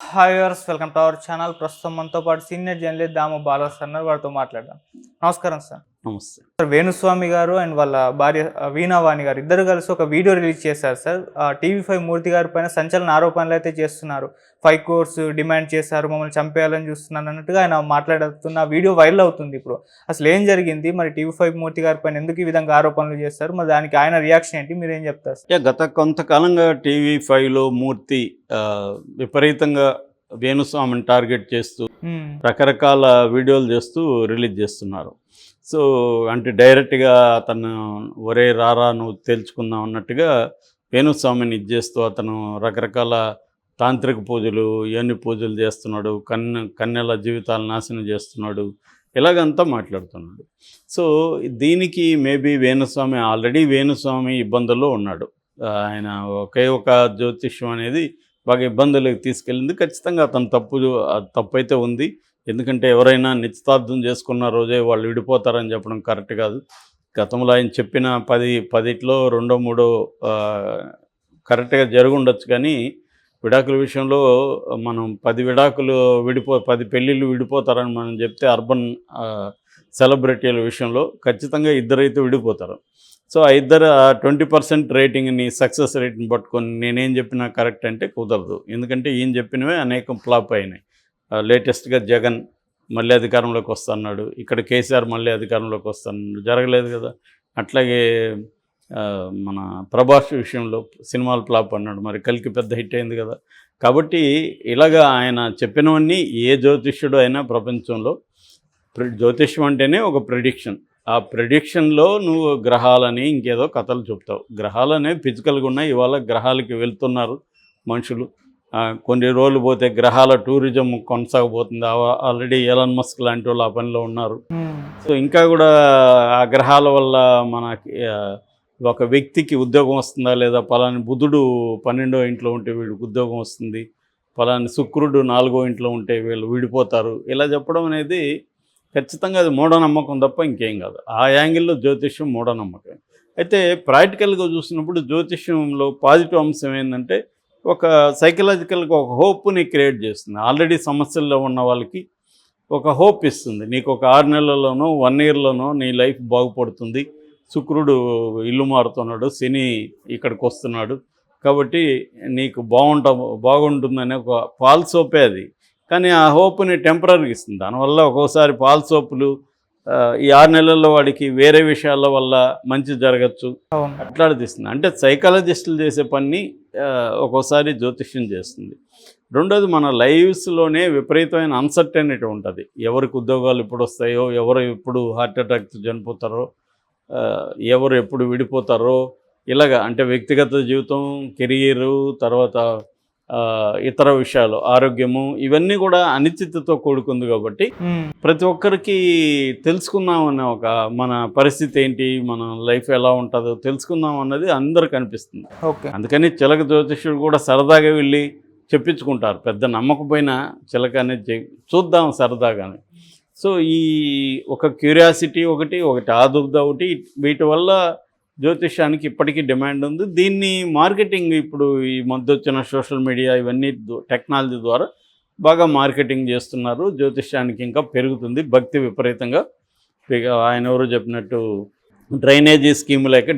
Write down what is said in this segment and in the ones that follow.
Hi viewers, welcome to our channel. ప్రస్తుతం మనతో పాటు సీనియర్ జర్నలిస్ట్ దాము బాలస్ అన్నారు. వారితో మాట్లాడదాం. నమస్కారం సార్. నమస్తే. సార్, వేణుస్వామి గారు అండ్ వాళ్ళ భార్య వీణావాణి గారు ఇద్దరు కలిసి ఒక వీడియో రిలీజ్ చేశారు సార్. టీవీ5 మూర్తి గారి పైన సంచలన ఆరోపణలు అయితే చేస్తున్నారు. 5 crores డిమాండ్ చేశారు, మమ్మల్ని చంపేయాలని చూస్తున్నారు అన్నట్టుగా ఆయన మాట్లాడుతున్న వీడియో వైరల్ అవుతుంది ఇప్పుడు. అసలు ఏం జరిగింది, మరి టీవీ5 మూర్తి గారి పైన ఎందుకు ఈ విధంగా ఆరోపణలు చేస్తారు, మరి దానికి ఆయన రియాక్షన్ ఏంటి, మీరేం చెప్తారు సార్? గత కొంతకాలంగా టీవీ5లో మూర్తి విపరీతంగా వేణుస్వామిని టార్గెట్ చేస్తూ రకరకాల వీడియోలు చేస్తూ రిలీజ్ చేస్తున్నారు. సో అంటే డైరెక్ట్గా అతను ఒరే రారా నువ్వు తేల్చుకుందాం అన్నట్టుగా వేణుస్వామిని చేస్తూ అతను రకరకాల తాంత్రిక పూజలు ఇవన్నీ పూజలు చేస్తున్నాడు, కన్యల జీవితాలు నాశనం చేస్తున్నాడు, ఇలాగంతా మాట్లాడుతున్నాడు. సో దీనికి మేబీ వేణుస్వామి ఇబ్బందుల్లో ఉన్నాడు. ఆయన ఒకే ఒక జ్యోతిష్యం అనేది బాగా ఇబ్బందులకు తీసుకెళ్ళింది. ఖచ్చితంగా అతను తప్పు అయితే ఉంది. ఎందుకంటే ఎవరైనా నిశ్చితార్థం చేసుకున్న రోజే వాళ్ళు విడిపోతారని చెప్పడం కరెక్ట్ కాదు. గతంలో ఆయన చెప్పిన 10లో 2-3 కరెక్ట్గా జరుగుండొచ్చు, కానీ విడాకుల విషయంలో మనం 10 పెళ్ళిళ్ళు విడిపోతారని మనం చెప్తే అర్బన్ సెలబ్రిటీల విషయంలో ఖచ్చితంగా ఇద్దరైతే విడిపోతారు. సో ఆ ఇద్దరు 20% రేటింగ్ని సక్సెస్ రేట్ని పట్టుకొని నేనేం చెప్పినా కరెక్ట్ అంటే కుదరదు. ఎందుకంటే ఈయన చెప్పినవే అనేకం ఫ్లాప్ అయినాయి. లేటెస్ట్గా జగన్ మళ్ళీ అధికారంలోకి వస్తున్నాడు, ఇక్కడ కేసీఆర్ మళ్ళీ అధికారంలోకి వస్తున్నాడు, జరగలేదు కదా. అట్లాగే మన ప్రభాస్ విషయంలో సినిమాలు ఫ్లాప్ అన్నాడు, మరి కల్కి పెద్ద హిట్ అయింది కదా. కాబట్టి ఇలాగా ఆయన చెప్పినవన్నీ ఏ జ్యోతిష్యుడు అయినా ప్రపంచంలో జ్యోతిష్యం అంటేనే ఒక ప్రెడిక్షన్. ఆ ప్రెడిక్షన్లో నువ్వు గ్రహాలని ఇంకేదో కథలు చెప్తావు. గ్రహాలనే ఫిజికల్గా ఉన్నాయి. ఇవాళ గ్రహాలకి వెళ్తున్నారు మనుషులు. కొన్ని రోజులు పోతే గ్రహాల టూరిజం కొనసాగబోతుంది. ఆల్రెడీ ఎలాన్ మస్క్ లాంటి వాళ్ళు ఆ పనిలో ఉన్నారు. సో ఇంకా కూడా ఆ గ్రహాల వల్ల మనకి ఒక వ్యక్తికి ఉద్యోగం వస్తుందా లేదా, పలాని బుధుడు 12వ ఇంట్లో ఉంటే వీడికి ఉద్యోగం వస్తుంది, పలాని శుక్రుడు 4వ ఇంట్లో ఉంటే వీళ్ళు విడిపోతారు, ఇలా చెప్పడం అనేది ఖచ్చితంగా అది మూఢనమ్మకం తప్ప ఇంకేం కాదు. ఆ యాంగిల్లో జ్యోతిష్యం మూఢనమ్మకం. అయితే ప్రాక్టికల్గా చూసినప్పుడు జ్యోతిష్యంలో పాజిటివ్ అంశం ఏంటంటే ఒక సైకలాజికల్గా ఒక హోప్ని క్రియేట్ చేస్తుంది. ఆల్రెడీ సమస్యల్లో ఉన్న వాళ్ళకి ఒక హోప్ ఇస్తుంది. నీకు ఒక 6 నెలల్లోనో 1 ఇయర్లోనో నీ లైఫ్ బాగుపడుతుంది, శుక్రుడు ఇల్లు మారుతున్నాడు, శని ఇక్కడికి వస్తున్నాడు, కాబట్టి నీకు బాగుంటుందనే ఒక ఫాల్స్ హోపే అది. కానీ ఆ హోప్ని టెంపరీగా ఇస్తుంది. దానివల్ల ఒక్కోసారి ఫాల్స్ హోప్లు ఈ 6 నెలల్లో వాడికి వేరే విషయాల వల్ల మంచి జరగచ్చు, అట్లాడిస్తుంది. అంటే సైకాలజిస్టులు చేసే పని ఒక్కోసారి జ్యోతిష్యం చేస్తుంది. రెండోది, మన లైవ్స్లోనే విపరీతమైన అన్సర్టెనిటీ ఉంటుంది. ఎవరికి ఉద్యోగాలు ఎప్పుడు వస్తాయో, ఎవరు ఎప్పుడు హార్ట్ అటాక్తో చనిపోతారో, ఎవరు ఎప్పుడు విడిపోతారో, ఇలాగా అంటే వ్యక్తిగత జీవితం, కెరియరు, తర్వాత ఇతర విషయాలు, ఆరోగ్యము, ఇవన్నీ కూడా అనిశ్చితతో కూడుకుంది. కాబట్టి ప్రతి ఒక్కరికి తెలుసుకుందాం అనే ఒక మన పరిస్థితి ఏంటి, మన లైఫ్ ఎలా ఉంటుందో తెలుసుకుందాం అన్నది అందరికి అనిపిస్తుంది. అందుకని చిలక జ్యోతిష్యుడు కూడా సరదాగా వెళ్ళి చెప్పించుకుంటారు. పెద్ద నమ్మకపోయినా చిలక అనేది చూద్దాం సరదాగానే. సో ఈ ఒక క్యూరియాసిటీ ఒకటి ఆదుర్ద ఒకటి, వీటి వల్ల జ్యోతిష్యానికి ఇప్పటికీ డిమాండ్ ఉంది. దీన్ని మార్కెటింగ్ ఇప్పుడు ఈ మధ్య వచ్చిన సోషల్ మీడియా ఇవన్నీ టెక్నాలజీ ద్వారా బాగా మార్కెటింగ్ చేస్తున్నారు. జ్యోతిష్యానికి ఇంకా పెరుగుతుంది భక్తి విపరీతంగా. ఆయన ఎవరో చెప్పినట్టు డ్రైనేజీ స్కీమ్ లేక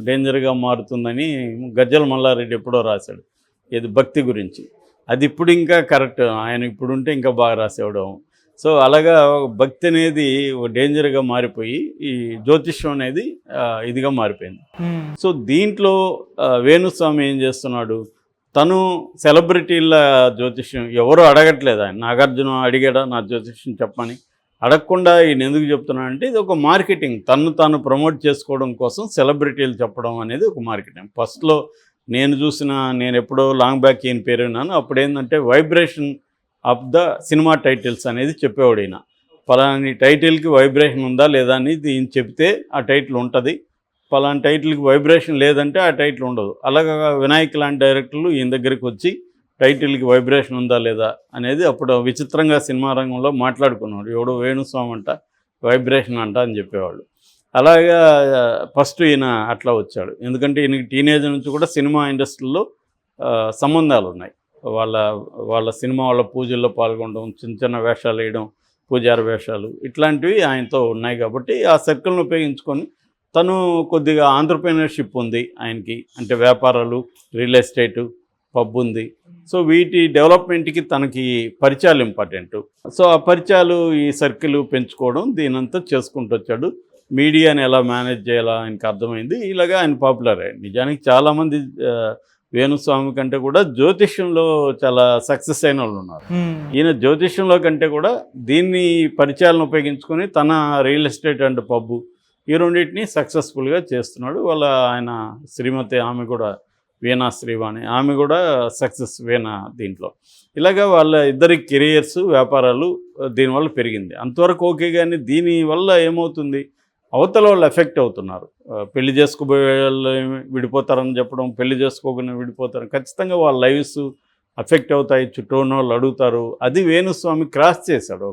డేంజర్గా మారుతుందని గజ్జల మల్లారెడ్డి ఎప్పుడో రాశాడు, ఇది భక్తి గురించి. అది ఇప్పుడు ఇంకా కరెక్ట్, ఆయన ఇప్పుడు ఉంటే ఇంకా బాగా రాసేవడం. సో అలాగా భక్తి అనేది డేంజర్గా మారిపోయి ఈ జ్యోతిష్యం అనేది ఇదిగా మారిపోయింది. సో దీంట్లో వేణుస్వామి ఏం చేస్తున్నాడు, తను సెలబ్రిటీల జ్యోతిష్యం ఎవరు అడగట్లేదు. ఆయన నాగార్జున అడిగాడా నా జ్యోతిష్యం చెప్పని, అడగకుండా ఈయన ఎందుకు చెప్తున్నాడంటే ఇది ఒక మార్కెటింగ్. తాను ప్రమోట్ చేసుకోవడం కోసం సెలబ్రిటీలు చెప్పడం అనేది ఒక మార్కెటింగ్. ఫస్ట్లో నేను ఎప్పుడో లాంగ్ బ్యాక్ ఈయన పేరు విన్నాను. అప్పుడు ఏంటంటే vibration of the cinema titles అనేది చెప్పేవాడు ఈయన. పలాని టైటిల్కి వైబ్రేషన్ ఉందా లేదా అనేది ఈయన చెప్తే ఆ టైటిల్ ఉంటుంది, పలాని టైటిల్కి వైబ్రేషన్ లేదంటే ఆ టైటిల్ ఉండదు. అలాగా వినాయక్ లాంటి డైరెక్టర్లు ఈయన దగ్గరికి వచ్చి టైటిల్కి వైబ్రేషన్ ఉందా లేదా అనేది అప్పుడు విచిత్రంగా సినిమా రంగంలో మాట్లాడుకున్నాడు. ఎవడో వేణుస్వామి అంట వైబ్రేషన్ అంట అని చెప్పేవాళ్ళు. అలాగా ఫస్ట్ ఈయన అట్లా వచ్చాడు. ఎందుకంటే ఈయనకి టీనేజ్ నుంచి కూడా సినిమా ఇండస్ట్రీలో సంబంధాలు ఉన్నాయి. వాళ్ళ వాళ్ళ సినిమా వాళ్ళ పూజల్లో పాల్గొనడం, చిన్న చిన్న వేషాలు వేయడం, పూజారి వేషాలు ఇట్లాంటివి ఆయనతో ఉన్నాయి. కాబట్టి ఆ సర్కిల్ని ఉపయోగించుకొని తను కొద్దిగా ఆంటర్‌ప్రెన్యూర్‌షిప్ ఉంది ఆయనకి. అంటే వ్యాపారాలు, రియల్ ఎస్టేటు, పబ్ ఉంది. సో వీటి డెవలప్‌మెంట్‌కి తనకి పరిచయాలు ఇంపార్టెంటు. సో ఆ పరిచయాలు ఈ సర్కిల్ పెంచుకోవడం దీనంతా చేసుకుంటూ వచ్చాడు. మీడియాని ఎలా మేనేజ్ చేయాలో ఆయనకి అర్థమైంది. ఇలాగా ఆయన పాపులర్ అయ్యాడు. నిజానికి చాలామంది వేణుస్వామి కంటే కూడా జ్యోతిష్యంలో చాలా సక్సెస్ అయిన వాళ్ళు ఉన్నారు. ఈయన జ్యోతిష్యంలో కంటే కూడా దీన్ని పరిచయాలను ఉపయోగించుకొని తన రియల్ ఎస్టేట్ అండ్ పబ్బు ఈ రెండింటిని సక్సెస్ఫుల్గా చేస్తున్నాడు. వాళ్ళ ఆయన శ్రీమతి ఆమె కూడా వీణా శ్రీవాణి ఆమె కూడా సక్సెస్ వీణా దీంట్లో. ఇలాగా వాళ్ళ ఇద్దరి కెరియర్స్ వ్యాపారాలు దీనివల్ల పెరిగింది. అంతవరకు ఓకే. కానీ దీనివల్ల ఏమవుతుంది, అవతల వాళ్ళు ఎఫెక్ట్ అవుతున్నారు. పెళ్లి చేసుకోబోయే వాళ్ళు విడిపోతారని చెప్పడం, పెళ్లి చేసుకోకుండా విడిపోతారు, ఖచ్చితంగా వాళ్ళ లైవ్స్ అఫెక్ట్ అవుతాయి. చుట్టూ ఉన్న వాళ్ళు అడుగుతారు. అది వేణుస్వామి క్రాస్ చేశాడు.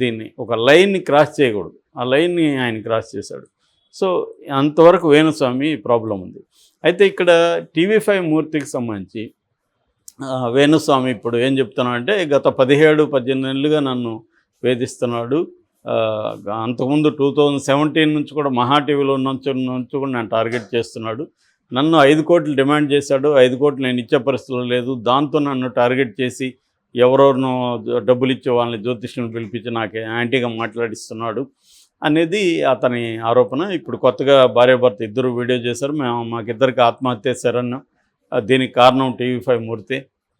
దీన్ని ఒక లైన్ని క్రాస్ చేయకూడదు, ఆ లైన్ని ఆయన క్రాస్ చేశాడు. సో అంతవరకు వేణుస్వామి ప్రాబ్లం ఉంది. అయితే ఇక్కడ టీవీ5 మూర్తికి సంబంధించి వేణుస్వామి ఇప్పుడు ఏం చెప్తున్నాడంటే, గత 17-18 నెలలుగా నన్ను వేధిస్తున్నాడు. అంతకుముందు 2017 నుంచి కూడా మహా టీవీలో నుంచి కూడా నన్ను టార్గెట్ చేస్తున్నాడు. నన్ను 5 కోట్లు డిమాండ్ చేశాడు. 5 కోట్లు నేను ఇచ్చే పరిస్థితుల్లో లేదు. దాంతో నన్ను టార్గెట్ చేసి ఎవరెవరినో డబ్బులు ఇచ్చే వాళ్ళని జ్యోతిష్యం పిలిపించి నాకు యాంటీగా మాట్లాడిస్తున్నాడు అనేది అతని ఆరోపణ. ఇప్పుడు కొత్తగా భార్యాభర్త ఇద్దరు వీడియో చేశారు. మాకిద్దరికి ఆత్మహత్య శరణ్యం, దీనికి కారణం టీవీ5 మూర్తి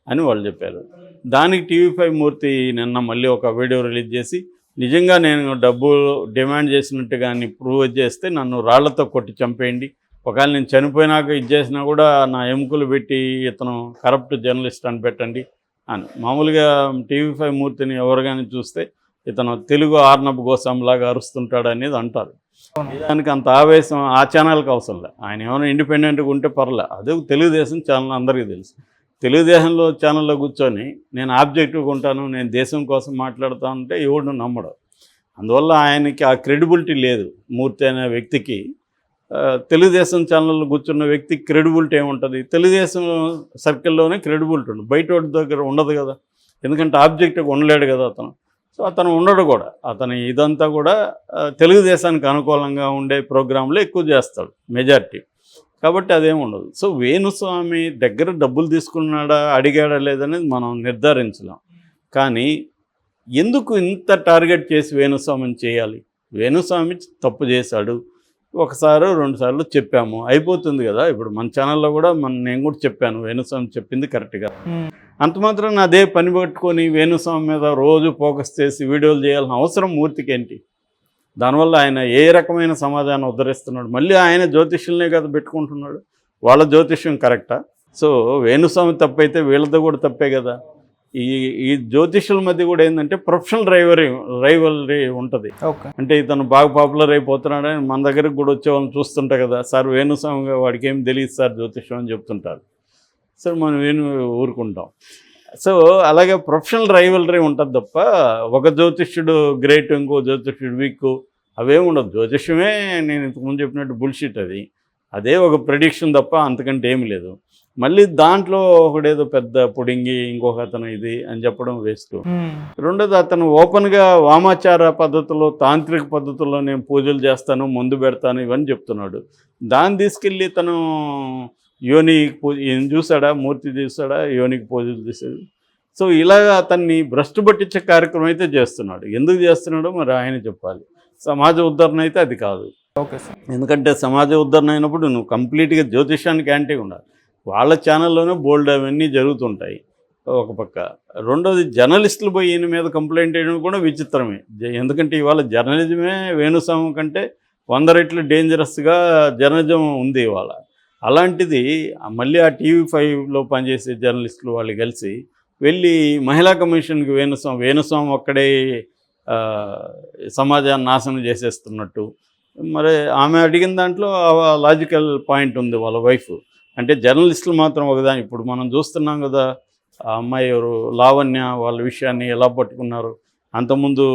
అని వాళ్ళు చెప్పారు. దానికి టీవీ5 మూర్తి నిన్న మళ్ళీ ఒక వీడియో రిలీజ్ చేసి, నిజంగా నేను డబ్బు డిమాండ్ చేసినట్టుగా ప్రూవ్ చేస్తే నన్ను రాళ్లతో కొట్టి చంపేయండి, ఒకవేళ నేను చనిపోయినాక ఇది చేసినా కూడా నా ఎముకలు పెట్టి ఇతను కరప్ట్ జర్నలిస్ట్ అని పెట్టండి అని. మామూలుగా టీవీ5 మూర్తిని ఎవరు కానీ చూస్తే ఇతను తెలుగు ఆర్నబ్ గోస్వామిలాగా అరుస్తుంటాడు అనేది అంటారు. దానికి అంత ఆవేశం ఆ ఛానల్కి అవసరం లేదు. ఆయన ఏమైనా ఇండిపెండెంట్గా ఉంటే పర్లే. అదే తెలుగుదేశం ఛానల్ అందరికీ తెలుసు. తెలుగుదేశంలో ఛానల్లో కూర్చొని నేను ఆబ్జెక్టివ్గా ఉంటాను, నేను దేశం కోసం మాట్లాడుతా ఉంటే ఎవడు నమ్మడు. అందువల్ల ఆయనకి ఆ క్రెడిబిలిటీ లేదు. మూర్తి అనే వ్యక్తికి తెలుగుదేశం ఛానల్లో కూర్చున్న వ్యక్తికి క్రెడిబిలిటీ ఏముంటుంది? తెలుగుదేశం సర్కిల్లోనే క్రెడిబిలిటీ ఉంటుంది, బయట వాడి దగ్గర ఉండదు కదా. ఎందుకంటే ఆబ్జెక్టివ్గా ఉండలేడు కదా అతను. సో అతను ఉండడు కూడా. అతను ఇదంతా కూడా తెలుగుదేశానికి అనుకూలంగా ఉండే ప్రోగ్రాంలు ఎక్కువ చేస్తాడు మెజారిటీ. కాబట్టి అదేమి ఉండదు. సో వేణుస్వామి దగ్గర డబ్బులు తీసుకున్నాడా అడిగాడా లేదనేది మనం నిర్ధారించలేం. కానీ ఎందుకు ఇంత టార్గెట్ చేసి వేణుస్వామిని చేయాలి? వేణుస్వామి తప్పు చేశాడు, ఒకసారి 2 సార్లు చెప్పాము, అయిపోతుంది కదా. ఇప్పుడు మన ఛానల్లో కూడా నేను కూడా చెప్పాను, వేణుస్వామి చెప్పింది కరెక్ట్గా. అంత మాత్రం అదే పని పట్టుకొని వేణుస్వామి మీద రోజు ఫోకస్ చేసి వీడియోలు చేయాల్సిన అవసరం మూర్తికి ఏంటి? దానివల్ల ఆయన ఏ రకమైన సమాధానం ఉద్ధరిస్తున్నాడు? మళ్ళీ ఆయన జ్యోతిష్యులనే కదా పెట్టుకుంటున్నాడు. వాళ్ళ జ్యోతిష్యం కరెక్టా? సో వేణుస్వామి తప్పైతే వీళ్ళతో కూడా తప్పే కదా. ఈ జ్యోతిష్యుల మధ్య కూడా ఏంటంటే ప్రొఫెషనల్ రైవలరీ ఉంటుంది. అంటే ఇతను బాగా పాపులర్ అయిపోతున్నాడని మన దగ్గరకు కూడా వచ్చే వాళ్ళని చూస్తుంటా కదా, సార్ వేణుస్వామి వాడికి ఏం తెలియదు సార్ జ్యోతిష్యం అని చెప్తుంటారు. సార్ మనం ఊరుకుంటాం. సో అలాగే ప్రొఫెషనల్ రైవలరీ ఉంటుంది తప్ప ఒక జ్యోతిష్యుడు గ్రేట్ ఇంకో జ్యోతిష్యుడు వీక్ అవేమి ఉండదు. జ్యోతిష్యమే నేను ఇంతకుముందు చెప్పినట్టు బుల్షిట్. అదే ఒక ప్రెడిక్షన్ తప్ప అంతకంటే ఏమి లేదు. మళ్ళీ దాంట్లో ఒకడేదో పెద్ద పుడింగి ఇంకొక అతను ఇది అని చెప్పడం వేస్ట్. రెండోది, అతను ఓపెన్గా వామాచార పద్ధతిలో తాంత్రిక పద్ధతుల్లో నేను పూజలు చేస్తాను, ముందు పెడతాను ఇవన్నీ చెప్తున్నాడు. దాన్ని తీసుకెళ్ళి తను యోని పూజ చూసాడా, మూర్తి చూసాడా యోనికి పూజలు చేసేది. సో ఇలాగ అతన్ని భ్రష్టు పట్టించే కార్యక్రమం అయితే చేస్తున్నాడు. ఎందుకు చేస్తున్నాడో మరి ఆయన చెప్పాలి. సమాజ ఉద్ధరణ అయితే అది కాదు. Okay sir. ఎందుకంటే సమాజ ఉద్ధరణ అయినప్పుడు నువ్వు కంప్లీట్గా జ్యోతిష్యానికి యాంటీ ఉండాలి. వాళ్ళ ఛానల్లోనే బోల్డ్ అవన్నీ జరుగుతుంటాయి ఒక పక్క. రెండోది, జర్నలిస్టులు పోయి ఈయన మీద కంప్లైంట్ చేయడం కూడా విచిత్రమే. ఎందుకంటే ఇవాళ జర్నలిజమే వేణుస్వామి కంటే 100 రెట్లు డేంజరస్గా జర్నలిజం ఉంది ఇవాళ. అలాంటిది మళ్ళీ ఆ టీవీ5లో పనిచేసే జర్నలిస్టులు వాళ్ళు కలిసి వెళ్ళి మహిళా కమిషన్కి వేణుస్వామి ఒక్కడే సమాజాన్ని నాశనం చేసేస్తున్నట్టు. మరి ఆమె అడిగిన దాంట్లో లాజికల్ పాయింట్ ఉంది. వాళ్ళ వైఫ్ అంటే జర్నలిస్టులు మాత్రం ఒకదాని. ఇప్పుడు మనం చూస్తున్నాం కదా, ఆ అమ్మాయి ఎవరు లావణ్య వాళ్ళ విషయాన్ని ఎలా పట్టుకున్నారు, అంతకుముందు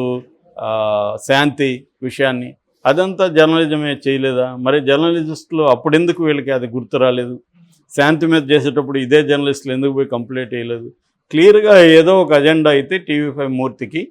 శాంతి విషయాన్ని, అదంతా జర్నలిజమే చేయలేదా? మరి జర్నలిస్టులు అప్పుడెందుకు వీళ్ళకి అది గుర్తు రాలేదు? శాంతి మీద చేసేటప్పుడు ఇదే జర్నలిస్టులు ఎందుకు పోయి కంప్లైంట్ చేయలేదు? క్లియర్గా ఏదో ఒక అజెండా అయితే టీవీ5 మూర్తికి